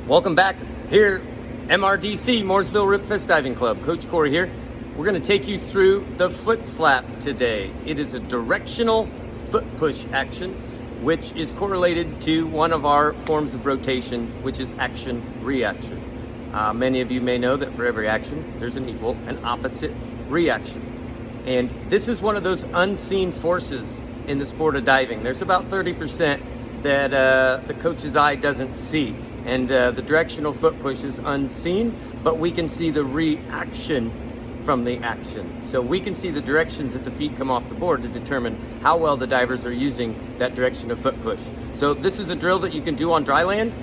Welcome back here, MRDC, Mooresville Ripfest Diving Club. Coach Corey here. We're going to take you through the foot slap today. It is a directional foot push action, which is correlated to one of our forms of rotation, which is action-reaction. Many of you may know that for every action, there's an equal and opposite reaction. And this is one of those unseen forces in the sport of diving. There's about 30% that the coach's eye doesn't see. And the directional foot push is unseen, but we can see the reaction from the action. So we can see the directions that the feet come off the board to determine how well the divers are using that direction of foot push. So this is a drill that you can do on dry land.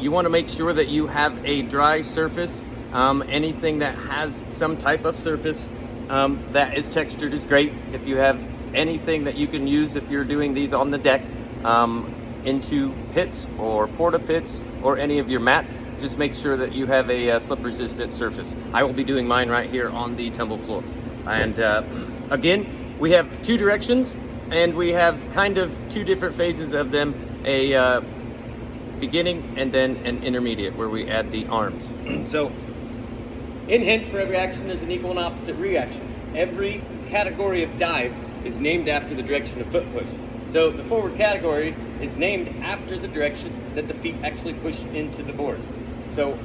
You want to make sure that you have a dry surface. Anything that has some type of surface that is textured is great. If you have anything that you can use if you're doing these on the deck, into pits or porta pits or any of your mats, just make sure that you have a slip resistant surface. I will be doing mine right here on the tumble floor. And again, we have two directions and we have kind of two different phases of them, a beginning and then an intermediate where we add the arms. So in hints, for every action there's an equal and opposite reaction. Every category of dive is named after the direction of foot push. So the forward category is named after the direction that the feet actually push into the board. So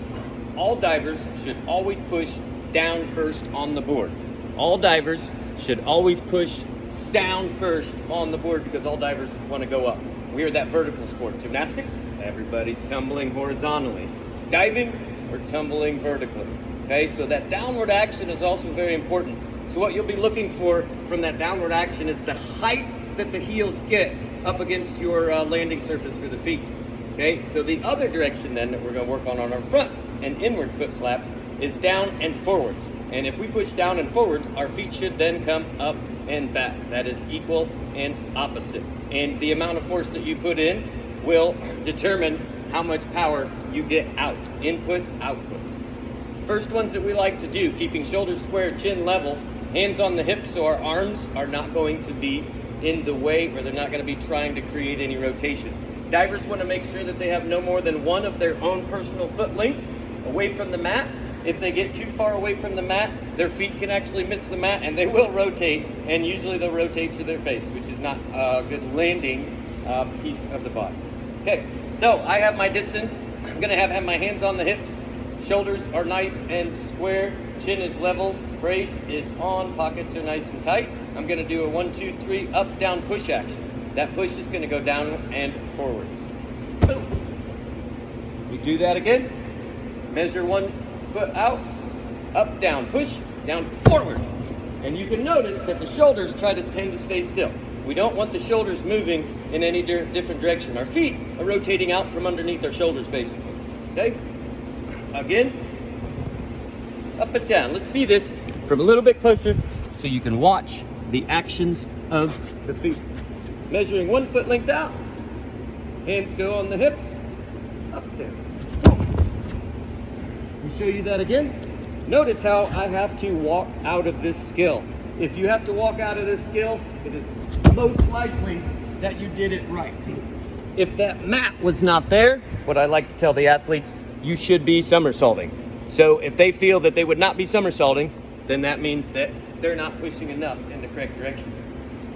all divers should always push down first on the board. All divers should always push down first on the board because all divers want to go up. We are that vertical sport. Gymnastics, everybody's tumbling horizontally. Diving, we're tumbling vertically. Okay, so that downward action is also very important. So what you'll be looking for from that downward action is the height that the heels get up against your landing surface for the feet. Okay, so the other direction then that we're going to work on our front and inward foot slaps is down and forwards. And if we push down and forwards, our feet should then come up and back. That is equal and opposite. And the amount of force that you put in will determine how much power you get out. Input, output. First ones that we like to do, keeping shoulders square, chin level, hands on the hips so our arms are not going to be in the way or they're not going to be trying to create any rotation. Divers want to make sure that they have no more than one of their own personal foot lengths away from the mat. If they get too far away from the mat, their feet can actually miss the mat and they will rotate, and usually they'll rotate to their face, which is not a good landing piece of the body. Okay, so I have my distance. I'm going to have my hands on the hips. Shoulders are nice and square. Chin is level. Brace is on. Pockets are nice and tight. I'm going to do a 1, 2, 3 up, down, push action. That push is going to go down and forwards. Boom. We do that again. Measure 1 foot out. Up, down, push, down, forward. And you can notice that the shoulders tend to stay still. We don't want the shoulders moving in any different direction. Our feet are rotating out from underneath our shoulders, basically. Okay? Again, up and down. Let's see this from a little bit closer so you can watch the actions of the feet. Measuring 1 foot length out. Hands go on the hips. Up there. We'll show you that again. Notice how I have to walk out of this skill. If you have to walk out of this skill, it is most likely that you did it right. If that mat was not there, what I like to tell the athletes, you should be somersaulting. So if they feel that they would not be somersaulting, then that means that they're not pushing enough in the correct directions.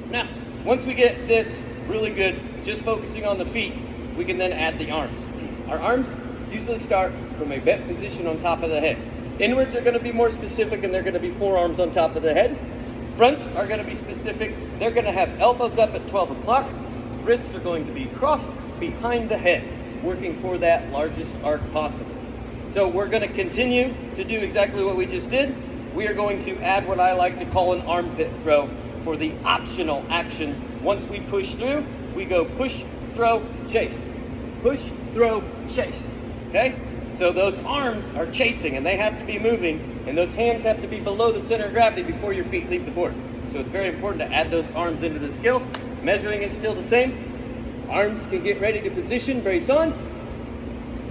Now, once we get this really good, just focusing on the feet, we can then add the arms. Our arms usually start from a bent position on top of the head. Inwards are going to be more specific and they're going to be forearms on top of the head. Fronts are going to be specific. They're going to have elbows up at 12 o'clock. Wrists are going to be crossed behind the head, working for that largest arc possible. So we're going to continue to do exactly what we just did. We are going to add what I like to call an armpit throw for the optional action. Once we push through, we go push, throw, chase. Push, throw, chase. Okay? So those arms are chasing and they have to be moving, and those hands have to be below the center of gravity before your feet leave the board. So it's very important to add those arms into the skill. Measuring is still the same. Arms can get ready to position, brace on.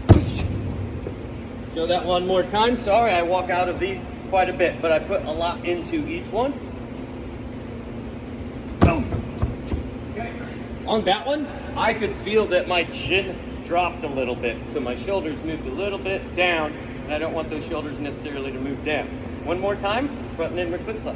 Push. Show that one more time. Sorry, I walk out of these quite a bit, but I put a lot into each one. Boom. Okay. On that one, I could feel that my chin dropped a little bit. So my shoulders moved a little bit down, and I don't want those shoulders necessarily to move down. One more time for the front and inward foot slap.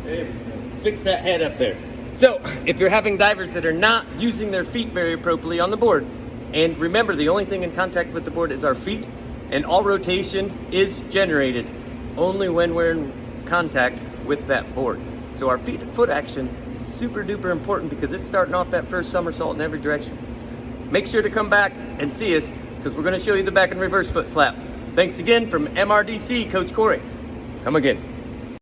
There we go. Fix that head up there. So if you're having divers that are not using their feet very appropriately on the board, and remember, the only thing in contact with the board is our feet, and all rotation is generated only when we're in contact with that board. So our foot action is super duper important because it's starting off that first somersault in every direction. Make sure to come back and see us because we're going to show you the back and reverse foot slap. Thanks again from MRDC, Coach Corey. Come again.